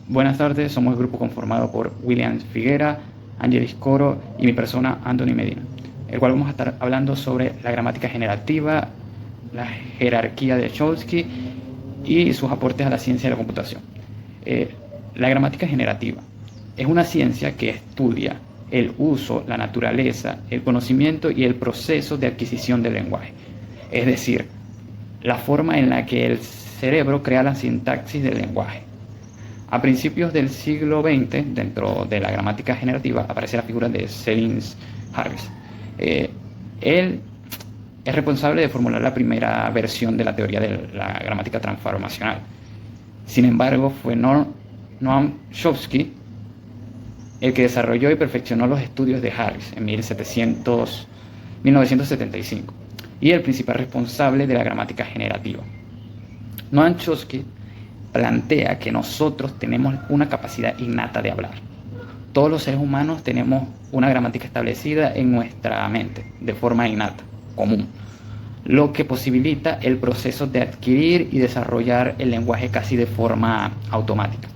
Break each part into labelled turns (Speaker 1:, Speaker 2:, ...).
Speaker 1: Buenas tardes, somos el grupo conformado por William Figuera, Angelis Coro y mi persona Anthony Medina, el cual vamos a estar hablando sobre la gramática generativa, la jerarquía de Chomsky y sus aportes a la ciencia de la computación. Eh, la gramática generativa es una ciencia que estudia el uso, la naturaleza, el conocimiento y el proceso de adquisición del lenguaje. Es decir, la forma en la que el cerebro crea la sintaxis del lenguaje. A principios del siglo XX, dentro de la gramática generativa, aparece la figura de Selins Harris. Eh, él es responsable de formular la primera versión de la teoría de la gramática transformacional. Sin embargo, fue Noam Chomsky el que desarrolló y perfeccionó los estudios de Harris en 1975 y el principal responsable de la gramática generativa. Noam Chomsky plantea que nosotros tenemos una capacidad innata de hablar. Todos los seres humanos tenemos una gramática establecida en nuestra mente, de forma innata, común, lo que posibilita el proceso de adquirir y desarrollar el lenguaje casi de forma automática.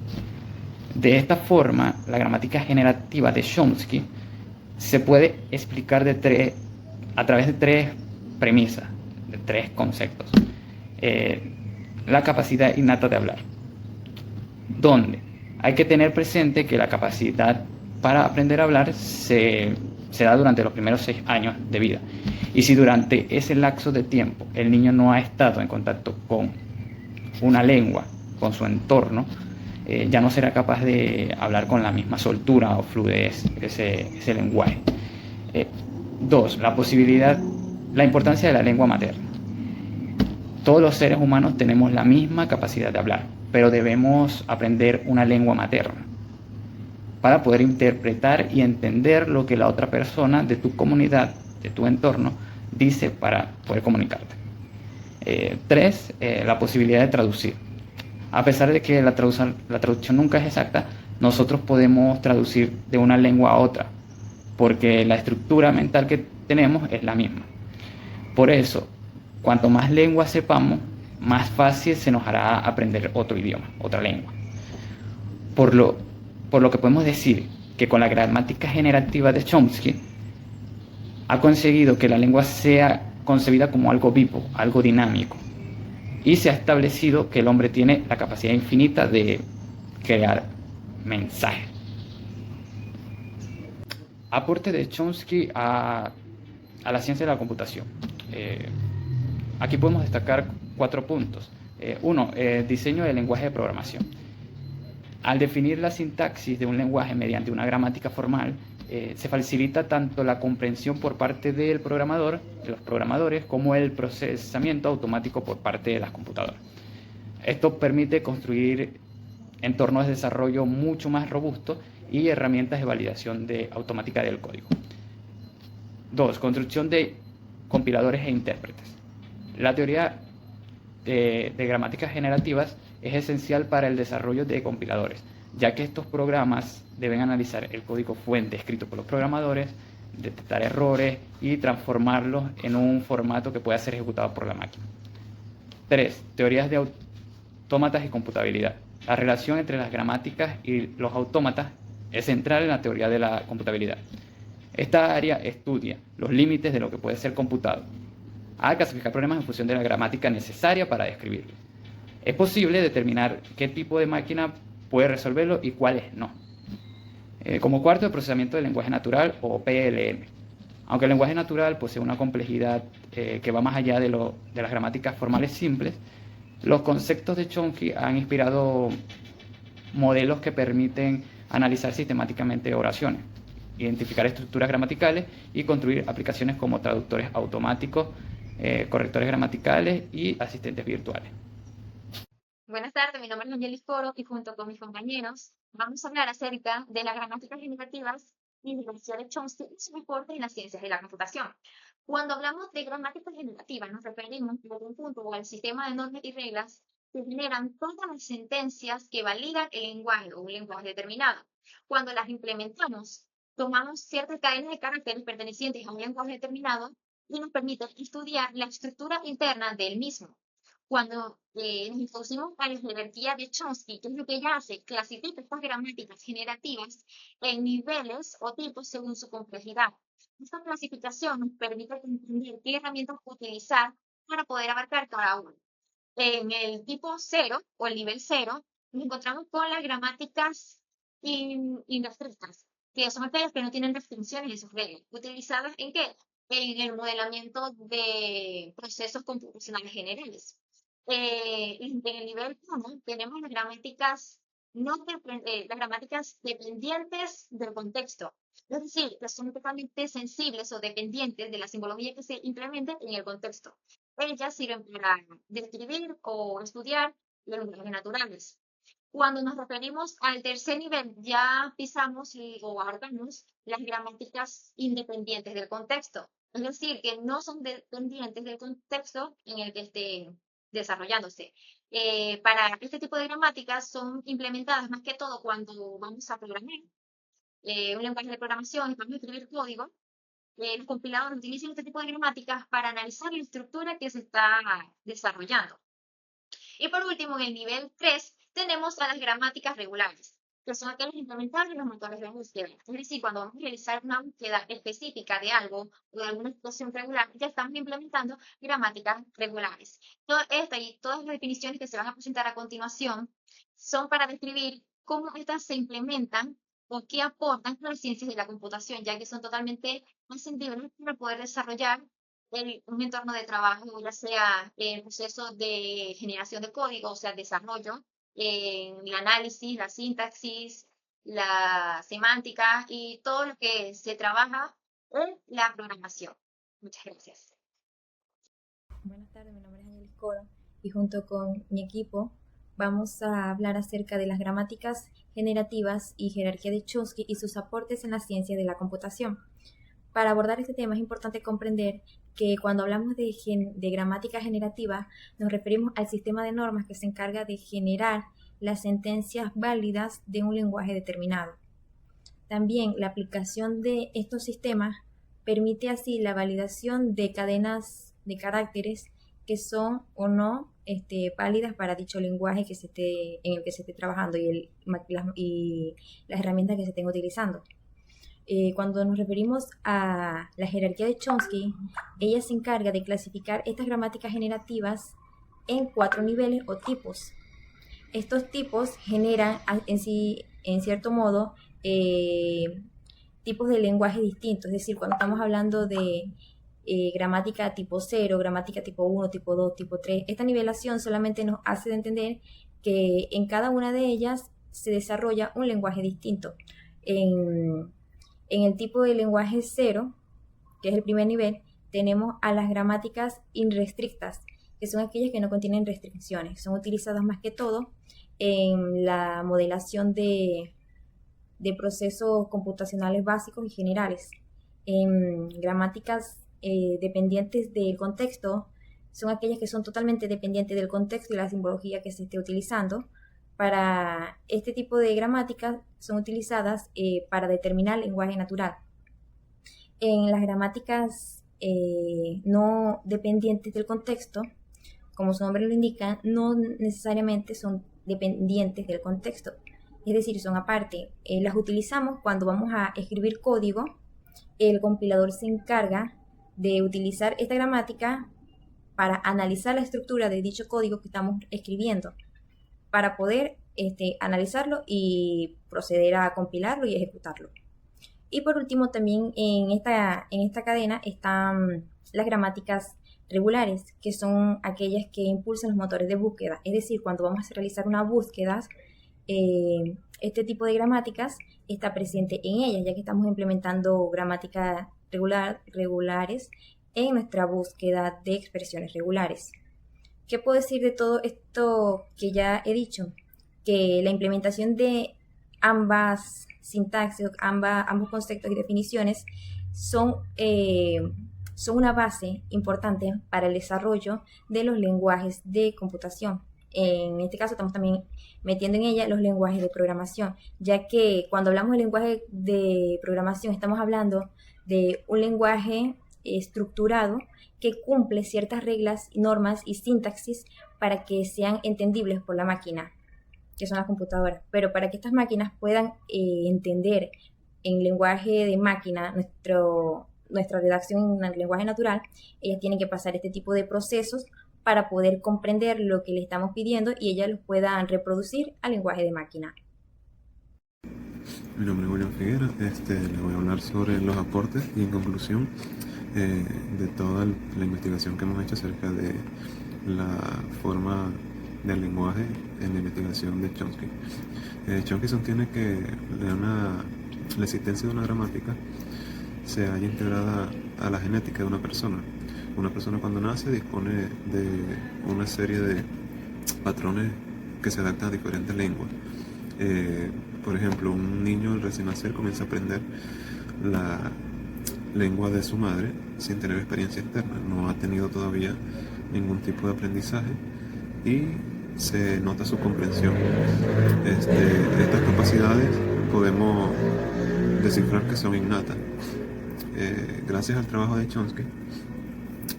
Speaker 1: De esta forma, la gramática generativa de Chomsky se puede explicar a través de tres premisas, de tres conceptos. La capacidad innata de hablar, donde hay que tener presente que la capacidad para aprender a hablar se da durante los primeros 6 años de vida. Y si durante ese lapso de tiempo el niño no ha estado en contacto con una lengua, con su entorno, ya no será capaz de hablar con la misma soltura o fluidez ese lenguaje. Dos, la importancia de la lengua materna. Todos los seres humanos tenemos la misma capacidad de hablar, pero debemos aprender una lengua materna para poder interpretar y entender lo que la otra persona de tu comunidad, de tu entorno, dice para poder comunicarte. Tres, la posibilidad de traducir. A pesar de que la traducción nunca es exacta, nosotros podemos traducir de una lengua a otra, porque la estructura mental que tenemos es la misma. Por eso, cuanto más lenguas sepamos, más fácil se nos hará aprender otro idioma, otra lengua. Por lo, por lo que podemos decir que con la gramática generativa de Chomsky ha conseguido que la lengua sea concebida como algo vivo, algo dinámico, y se ha establecido que el hombre tiene la capacidad infinita de crear mensajes. Aporte de Chomsky a la ciencia de la computación. Eh, Aquí podemos destacar 4 puntos. Uno, diseño del lenguaje de programación. Al definir la sintaxis de un lenguaje mediante una gramática formal, se facilita tanto la comprensión por parte del programador, de los programadores, como el procesamiento automático por parte de las computadoras. Esto permite construir entornos de desarrollo mucho más robustos y herramientas de validación automática del código. 2. Construcción de compiladores e intérpretes. La teoría de gramáticas generativas es esencial para el desarrollo de compiladores, ya que estos programas deben analizar el código fuente escrito por los programadores, detectar errores y transformarlos en un formato que pueda ser ejecutado por la máquina. 3. Teorías de autómatas y computabilidad. La relación entre las gramáticas y los autómatas es central en la teoría de la computabilidad. Esta área estudia los límites de lo que puede ser computado, a clasificar problemas en función de la gramática necesaria para describirlo. Es posible determinar qué tipo de máquina puede resolverlo y cuáles no. Como cuarto, el procesamiento del lenguaje natural o PLM. Aunque el lenguaje natural posee una complejidad que va más allá de las gramáticas formales simples, los conceptos de Chomsky han inspirado modelos que permiten analizar sistemáticamente oraciones, identificar estructuras gramaticales y construir aplicaciones como traductores automáticos, correctores gramaticales y asistentes virtuales.
Speaker 2: Buenas tardes, mi nombre es Angelis Coro y junto con mis compañeros vamos a hablar acerca de las gramáticas generativas y de de Chomsky y sus aportes en las ciencias de la computación. Cuando hablamos de gramática generativa, nos referimos a un punto o al sistema de normas y reglas que generan todas las sentencias que validan el lenguaje o un lenguaje determinado. Cuando las implementamos, tomamos ciertas cadenas de caracteres pertenecientes a un lenguaje determinado y nos permite estudiar la estructura interna del mismo. cuando nos introducimos a la jerarquía de Chomsky, que es lo que ella hace, clasifica estas gramáticas generativas en niveles o tipos según su complejidad. Esta clasificación nos permite entender qué herramientas utilizar para poder abarcar cada uno. En el tipo cero o el nivel cero, nos encontramos con las gramáticas irrestrictas, que son aquellas que no tienen restricciones en sus reglas. ¿Utilizadas en qué? En el modelamiento de procesos computacionales generales. En el nivel 1 tenemos las gramáticas, no las gramáticas dependientes del contexto. Es decir, que son totalmente sensibles o dependientes de la simbología que se implemente en el contexto. Ellas sirven para describir o estudiar los lenguajes naturales. Cuando nos referimos al tercer nivel, ya pisamos o abarcamos las gramáticas independientes del contexto. Es decir, que no son dependientes del contexto en el que esté desarrollándose. Para este tipo de gramáticas son implementadas más que todo cuando vamos a programar un lenguaje de programación y vamos a escribir código. Los compiladores utilizan este tipo de gramáticas para analizar la estructura que se está desarrollando. Y por último, en el nivel 3, tenemos a las gramáticas regulares, que son aquellas implementadas en los motores de búsqueda. Es decir, cuando vamos a realizar una búsqueda específica de algo o de alguna situación regular, ya estamos implementando gramáticas regulares. Toda esta y todas las definiciones que se van a presentar a continuación son para describir cómo estas se implementan o qué aportan a las ciencias de la computación, ya que son totalmente imprescindibles para poder desarrollar un entorno de trabajo, ya sea el proceso de generación de código, o sea, desarrollo, el análisis, la sintaxis, la semántica y todo lo que se trabaja en la programación. Muchas gracias.
Speaker 3: Buenas tardes, mi nombre es Angelis Coro y junto con mi equipo vamos a hablar acerca de las gramáticas generativas y jerarquía de Chomsky y sus aportes en la ciencia de la computación. Para abordar este tema es importante comprender que cuando hablamos de gramática generativa nos referimos al sistema de normas que se encarga de generar las sentencias válidas de un lenguaje determinado. También la aplicación de estos sistemas permite así la validación de cadenas de caracteres que son o no válidas para dicho lenguaje en el que se esté trabajando y las herramientas que se estén utilizando. Cuando nos referimos a la jerarquía de Chomsky, ella se encarga de clasificar estas gramáticas generativas en 4 niveles o tipos. Estos tipos generan en cierto modo, tipos de lenguaje distintos. Es decir, cuando estamos hablando de gramática tipo 0, gramática tipo 1, tipo 2, tipo 3, esta nivelación solamente nos hace de entender que en cada una de ellas se desarrolla un lenguaje distinto. En el tipo de lenguaje 0, que es el primer nivel, tenemos a las gramáticas irrestrictas, que son aquellas que no contienen restricciones. Son utilizadas más que todo en la modelación de procesos computacionales básicos y generales. En gramáticas dependientes del contexto son aquellas que son totalmente dependientes del contexto y la simbología que se esté utilizando. Para este tipo de gramáticas son utilizadas para determinar lenguaje natural. En las gramáticas no dependientes del contexto, como su nombre lo indica, no necesariamente son dependientes del contexto, es decir, son aparte. Las utilizamos cuando vamos a escribir código. El compilador se encarga de utilizar esta gramática para analizar la estructura de dicho código que estamos escribiendo, para poder analizarlo y proceder a compilarlo y ejecutarlo. Y por último, también en esta cadena están las gramáticas regulares, que son aquellas que impulsan los motores de búsqueda. Es decir, cuando vamos a realizar una búsqueda, este tipo de gramáticas está presente en ellas, ya que estamos implementando gramáticas regulares en nuestra búsqueda de expresiones regulares. ¿Qué puedo decir de todo esto que ya he dicho? Que la implementación de ambas sintaxis, ambos conceptos y definiciones son una base importante para el desarrollo de los lenguajes de computación. En este caso estamos también metiendo en ella los lenguajes de programación, ya que cuando hablamos de lenguaje de programación estamos hablando de un lenguaje estructurado que cumple ciertas reglas, normas y sintaxis para que sean entendibles por la máquina, que son las computadoras. Pero para que estas máquinas puedan entender en lenguaje de máquina nuestra redacción en lenguaje natural, ellas tienen que pasar este tipo de procesos para poder comprender lo que le estamos pidiendo y ellas los puedan reproducir al lenguaje de máquina.
Speaker 4: Mi nombre es William Figuera, les voy a hablar sobre los aportes y en conclusión de toda la investigación que hemos hecho acerca de la forma del lenguaje en la investigación de Chomsky. Chomsky sostiene que la existencia de una gramática se halla integrada a la genética de una persona. Una persona cuando nace dispone de una serie de patrones que se adaptan a diferentes lenguas. Por ejemplo, un niño al recién nacer comienza a aprender la lengua de su madre sin tener experiencia externa. No ha tenido todavía ningún tipo de aprendizaje y se nota su comprensión. Estas capacidades podemos descifrar que son innatas. Gracias al trabajo de Chomsky,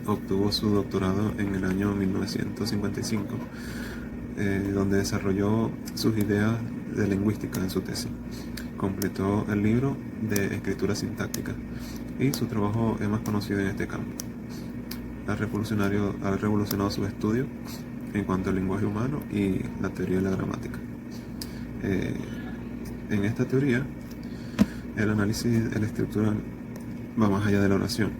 Speaker 4: obtuvo su doctorado en el año 1955, donde desarrolló sus ideas de lingüística en su tesis. Completó el libro de escritura sintáctica y su trabajo es más conocido en este campo. Ha revolucionado sus estudios en cuanto al lenguaje humano y la teoría de la gramática. En esta teoría, el análisis estructural va más allá de la oración,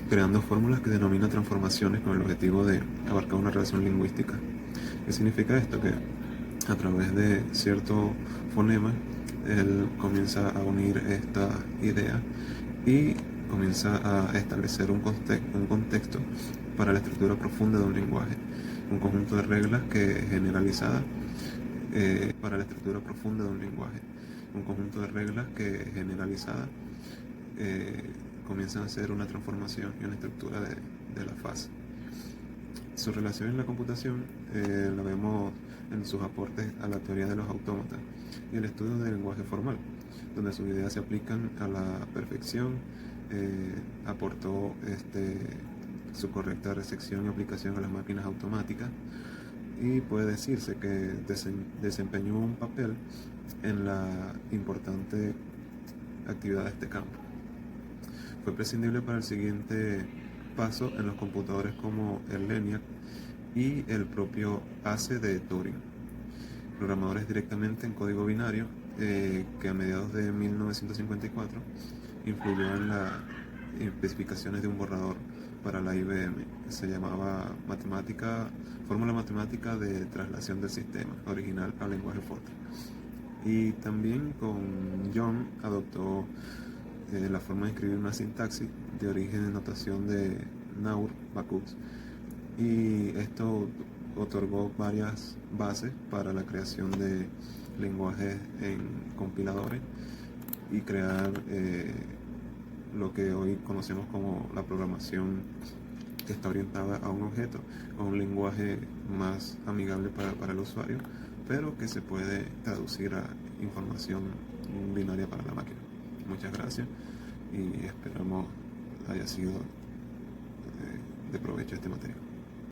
Speaker 4: creando fórmulas que denomina transformaciones con el objetivo de abarcar una relación lingüística. ¿Qué significa esto? Que a través de ciertos fonemas él comienza a unir esta idea y comienza a establecer un contexto para la estructura profunda de un lenguaje, un conjunto de reglas que generalizadas para la estructura profunda de un lenguaje, un conjunto de reglas que generalizadas comienzan a hacer una transformación y una estructura de la fase. Su relación en la computación la vemos en sus aportes a la teoría de los autómatas y el estudio del lenguaje formal, donde sus ideas se aplican a la perfección. Aportó su correcta recepción y aplicación a las máquinas automáticas y puede decirse que desempeñó un papel en la importante actividad de este campo. Fue prescindible para el siguiente paso en los computadores como el ENIAC y el propio ACE de Turing, programadores directamente en código binario que a mediados de 1954 influyó en las especificaciones de un borrador para la IBM que se llamaba Fórmula Matemática de Traslación del Sistema, original al lenguaje Fortran. Y también con John adoptó la forma de escribir una sintaxis de origen de notación de Naur-Bakhut, y esto otorgó varias bases para la creación de lenguajes en compiladores y crear lo que hoy conocemos como la programación que está orientada a un objeto, con un lenguaje más amigable para el usuario, pero que se puede traducir a información binaria para la máquina. Muchas gracias y esperamos haya sido de provecho este material.